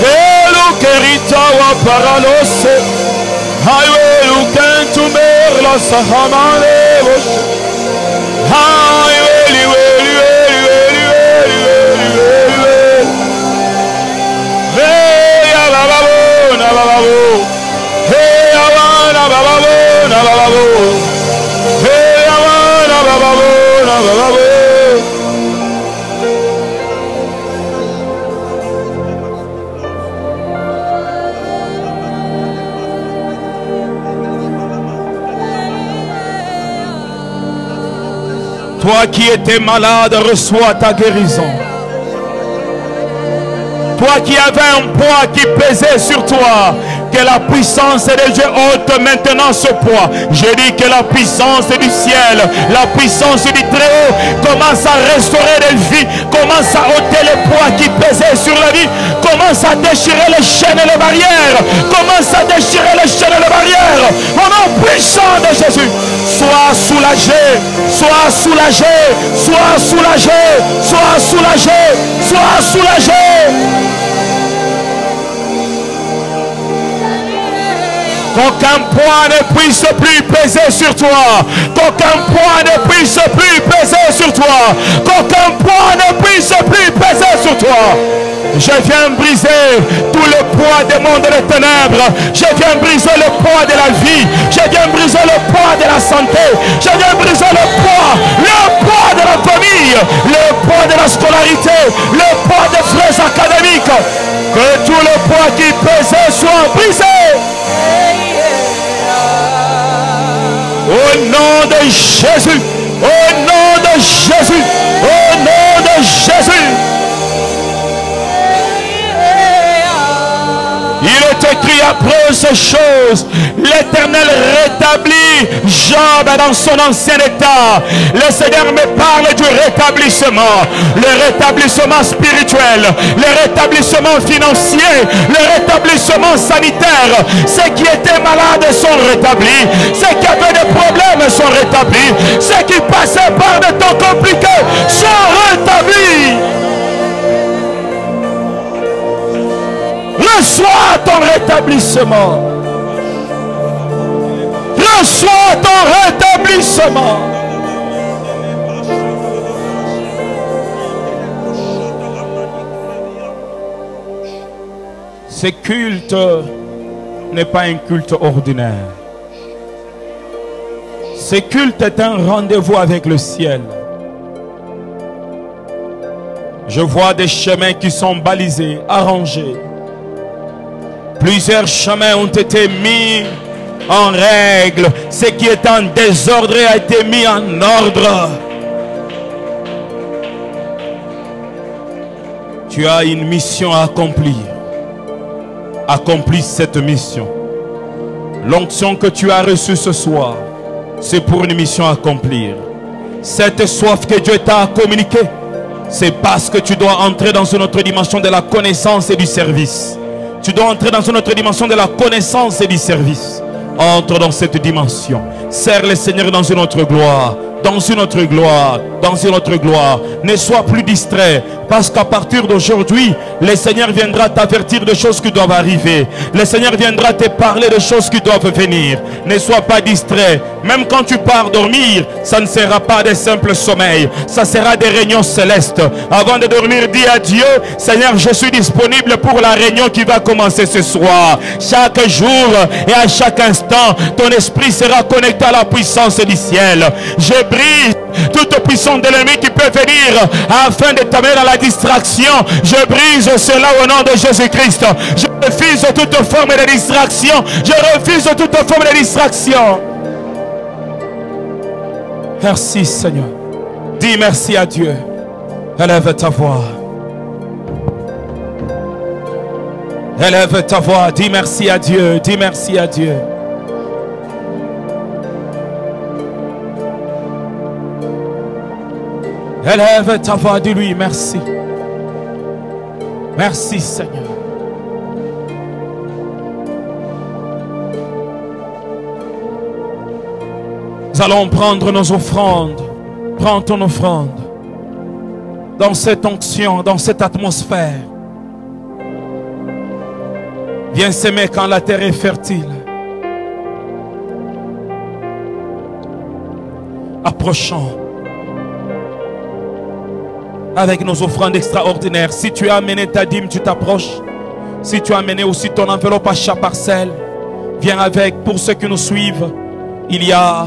Hello, kerita wa paralose. Highway, lu kentumer la sahamane bosh. Highway, toi qui étais malade, reçois ta guérison. Toi qui avais un poids qui pesait sur toi, que la puissance de Dieu ôte maintenant ce poids. Je dis que la puissance du ciel, la puissance du Très-Haut commence à restaurer les vies, commence à ôter les poids qui pesaient sur la vie, commence à déchirer les chaînes et les barrières, commence à déchirer les chaînes et les barrières. Au nom puissant de Jésus, sois soulagé, sois soulagé, sois soulagé, sois soulagé, sois soulagé. Qu'aucun poids ne puisse plus peser sur toi. Qu'aucun poids ne puisse plus peser sur toi. Qu'aucun poids ne puisse plus peser sur toi. Je viens briser tout le poids des mondes des ténèbres. Je viens briser le poids de la vie. Je viens briser le poids de la santé. Je viens briser le poids de la famille, le poids de la scolarité, le poids des frais académiques. Que tout le poids qui pesait soit brisé. Au nom de Jésus. Au nom de Jésus. Au nom de Jésus. Il est écrit après ces choses, l'Éternel rétablit Job dans son ancien état. Le Seigneur me parle du rétablissement, le rétablissement spirituel, le rétablissement financier, le rétablissement sanitaire. Ceux qui étaient malades sont rétablis, ceux qui avaient des problèmes sont rétablis, ceux qui passaient par des temps compliqués sont rétablis. Reçois ton rétablissement. Reçois ton rétablissement. Ce culte n'est pas un culte ordinaire. Ce culte est un rendez-vous avec le ciel. Je vois des chemins qui sont balisés, arrangés. Plusieurs chemins ont été mis en règle. Ce qui est en désordre a été mis en ordre. Tu as une mission à accomplir. Accomplis cette mission. L'onction que tu as reçue ce soir, c'est pour une mission à accomplir. Cette soif que Dieu t'a communiquée, c'est parce que tu dois entrer dans une autre dimension de la connaissance et du service. Tu dois entrer dans une autre dimension de la connaissance et du service. Entre dans cette dimension. Sers le Seigneur dans une autre gloire. Dans une autre gloire. Dans une autre gloire. Ne sois plus distrait. Parce qu'à partir d'aujourd'hui, le Seigneur viendra t'avertir de choses qui doivent arriver. Le Seigneur viendra te parler de choses qui doivent venir. Ne sois pas distrait. Même quand tu pars dormir, ça ne sera pas des simples sommeils. Ça sera des réunions célestes. Avant de dormir, dis à Dieu, Seigneur, je suis disponible pour la réunion qui va commencer ce soir. Chaque jour et à chaque instant, ton esprit sera connecté à la puissance du ciel. Je brise toute puissance de l'ennemi qui peut venir afin de t'amener dans la distraction. Je brise cela au nom de Jésus-Christ. Je refuse toute forme de distraction. Je refuse toute forme de distraction. Merci Seigneur. Dis merci à Dieu. Élève ta voix. Élève ta voix. Dis merci à Dieu. Dis merci à Dieu. Élève ta voix, dis-lui merci. Merci Seigneur. Nous allons prendre nos offrandes. Prends ton offrande. Dans cette onction, dans cette atmosphère. Viens s'aimer quand la terre est fertile. Approchons. Avec nos offrandes extraordinaires. Si tu as amené ta dîme, tu t'approches. Si tu as amené aussi ton enveloppe à chaque parcelle, viens avec. Pour ceux qui nous suivent, il y a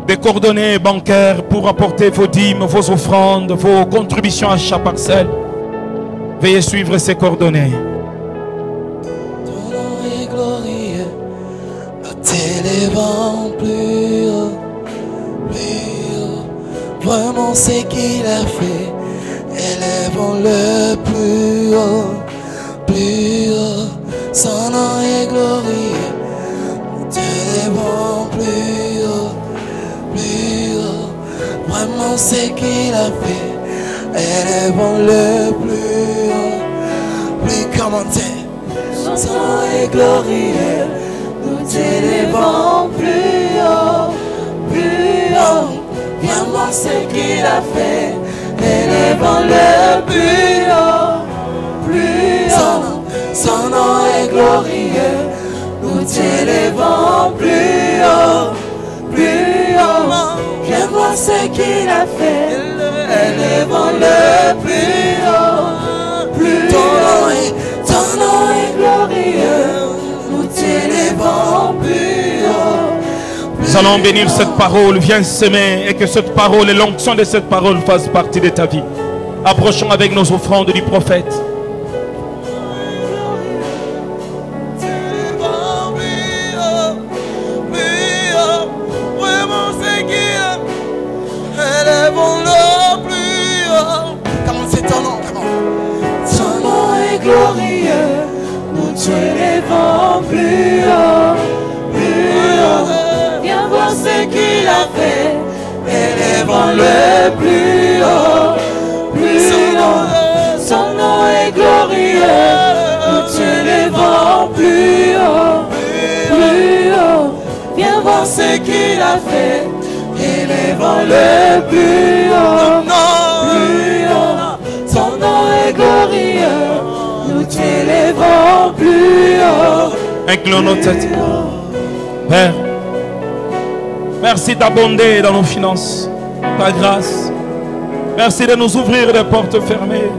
des coordonnées bancaires pour apporter vos dîmes, vos offrandes, vos contributions à chaque parcelle. Veuillez suivre ces coordonnées. Ton nom est glorieux, t'élèvons plus haut, plus haut. Vraiment ce qu'il a fait, élèvons-le plus haut, plus haut. Son nom est glorieux, t'élèvons plus haut, plus haut. Vraiment ce qu'il a fait, élèvons-le plus haut, plus commenté. Son nom est glorieux, nous t'élèvons plus haut, plus haut. Viens voir ce qu'il a fait, élèvons-le plus haut, plus haut. Son nom est glorieux, nous t'élèvons plus haut, plus haut. Viens voir ce qu'il a fait, élèvons-le plus haut, plus haut. Ton nom est glorieux, nous t'élèvons plus haut. Nous allons bénir cette parole. Viens s'aimer et que cette parole et l'onction de cette parole fassent partie de ta vie. Approchons avec nos offrandes du prophète. glorieux, nous t'élèvons plus haut, plus haut. Viens voir ce qu'il a fait, élèvons-le plus haut, plus haut. Son nom est glorieux, nous t'élèvons plus haut, plus haut. Viens voir ce qu'il a fait, élèvons-le plus haut, plus haut. Son nom est glorieux, nous t'élèvons plus haut. Inclinons nos têtes. Père, merci d'abonder dans nos finances, ta grâce. Merci de nous ouvrir des portes fermées.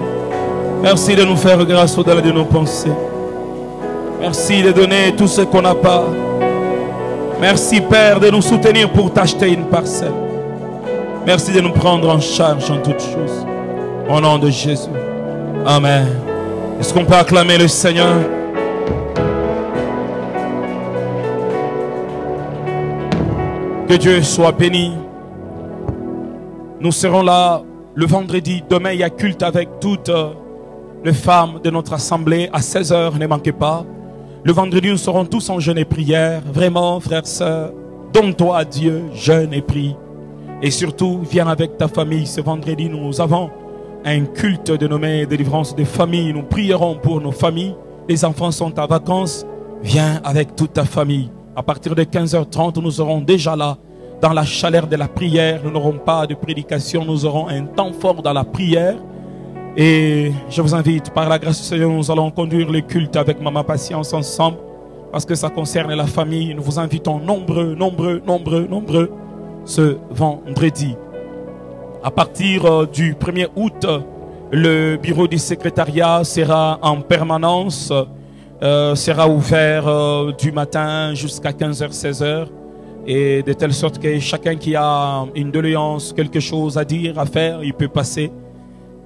Merci de nous faire grâce au-delà de nos pensées. Merci de donner tout ce qu'on n'a pas. Merci Père de nous soutenir pour t'acheter une parcelle. Merci de nous prendre en charge en toutes choses. Au nom de Jésus. Amen. Est-ce qu'on peut acclamer le Seigneur? Que Dieu soit béni. Nous serons là le vendredi. Demain, il y a culte avec toutes les femmes de notre assemblée à 16 h. Ne manquez pas. Le vendredi, nous serons tous en jeûne et prière. Vraiment, frères, sœurs, donne-toi à Dieu, jeûne et prie. Et surtout, viens avec ta famille. Ce vendredi, nous avons un culte dénommé délivrance des familles. Nous prierons pour nos familles. Les enfants sont en vacances. Viens avec toute ta famille. À partir de 15 h 30, nous serons déjà là, dans la chaleur de la prière. Nous n'aurons pas de prédication. Nous aurons un temps fort dans la prière. Et je vous invite, par la grâce du Seigneur, nous allons conduire le culte avec Maman Patience ensemble, parce que ça concerne la famille. Nous vous invitons nombreux ce vendredi. À partir du 1er août, le bureau du secrétariat sera en permanence, sera ouvert du matin jusqu'à 15 h, 16 h, et de telle sorte que chacun qui a une doléance, quelque chose à dire, à faire, il peut passer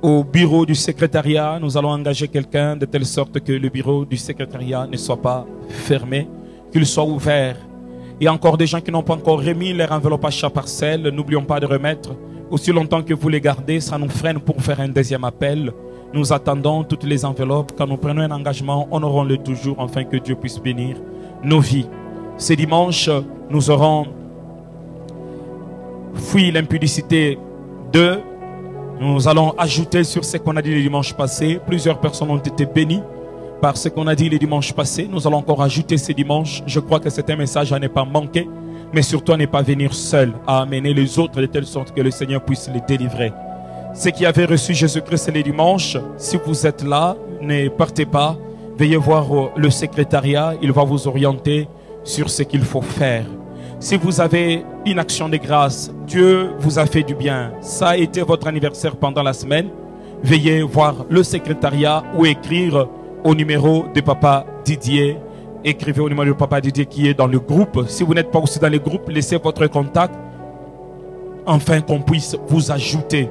au bureau du secrétariat. Nous allons engager quelqu'un de telle sorte que le bureau du secrétariat ne soit pas fermé, qu'il soit ouvert. Il y a encore des gens qui n'ont pas encore remis leur enveloppe achat parcelle. N'oublions pas de remettre. Aussi longtemps que vous les gardez, ça nous freine pour faire un deuxième appel. Nous attendons toutes les enveloppes. Quand nous prenons un engagement, honorons-le toujours afin que Dieu puisse bénir nos vies. Ce dimanche, nous aurons Fui l'impudicité 2. Nous allons ajouter sur ce qu'on a dit le dimanche passé. Plusieurs personnes ont été bénies par ce qu'on a dit le dimanche passé. Nous allons encore ajouter ce dimanche. Je crois que c'est un message à ne pas manquer, mais surtout à ne pas venir seul, à amener les autres de telle sorte que le Seigneur puisse les délivrer. Ceux qui avaient reçu Jésus-Christ le dimanche, si vous êtes là, ne partez pas. Veuillez voir le secrétariat, il va vous orienter sur ce qu'il faut faire. Si vous avez une action de grâce, Dieu vous a fait du bien, ça a été votre anniversaire pendant la semaine, veuillez voir le secrétariat ou écrire au numéro de Papa Didier. Écrivez au numéro de Papa Didier qui est dans le groupe. Si vous n'êtes pas aussi dans le groupe, laissez votre contact afin qu'on puisse vous ajouter.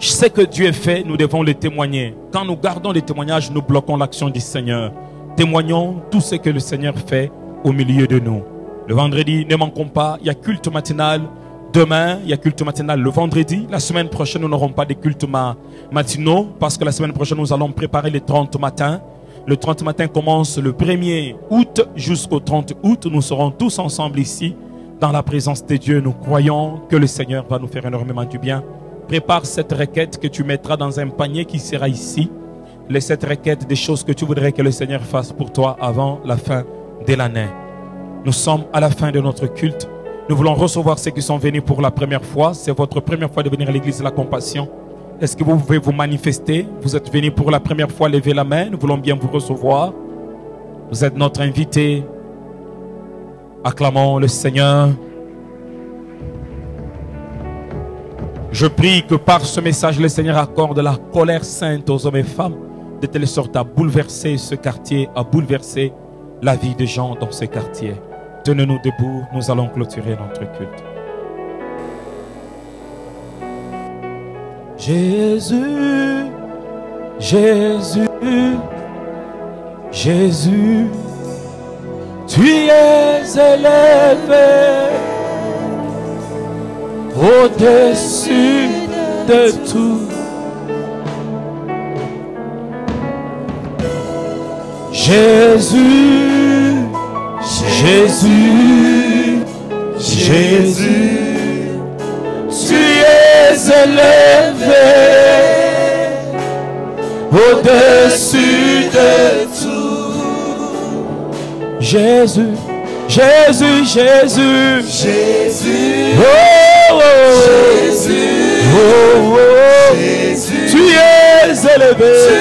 Je sais que Dieu est fait, nous devons le témoigner. Quand nous gardons les témoignages, nous bloquons l'action du Seigneur. Témoignons tout ce que le Seigneur fait au milieu de nous. Le vendredi, ne manquons pas, il y a culte matinal. Demain, il y a culte matinal le vendredi. La semaine prochaine, nous n'aurons pas de culte matinaux parce que la semaine prochaine, nous allons préparer les 30 matins. Le 30 matin commence le 1er août jusqu'au 30 août. Nous serons tous ensemble ici dans la présence de Dieu. Nous croyons que le Seigneur va nous faire énormément du bien. Prépare cette requête que tu mettras dans un panier qui sera ici. Cette requête des choses que tu voudrais que le Seigneur fasse pour toi avant la fin de l'année. Nous sommes à la fin de notre culte. Nous voulons recevoir ceux qui sont venus pour la première fois. C'est votre première fois de venir à l'église de la compassion. Est-ce que vous pouvez vous manifester? Vous êtes venus pour la première fois, levez la main. Nous voulons bien vous recevoir. Vous êtes notre invité. Acclamons le Seigneur. Je prie que par ce message, le Seigneur accorde la colère sainte aux hommes et femmes, de telle sorte à bouleverser ce quartier, à bouleverser la vie des gens dans ce quartier. Tenez-nous debout, nous allons clôturer notre culte. Jésus, Jésus, Jésus, tu es élevé au-dessus de tout. Jésus, Jésus, Jésus, tu es élevé au-dessus de tout. Jésus, Jésus, Jésus, Jésus, oh, oh, Jésus, oh, oh, Jésus, tu es élevé. tu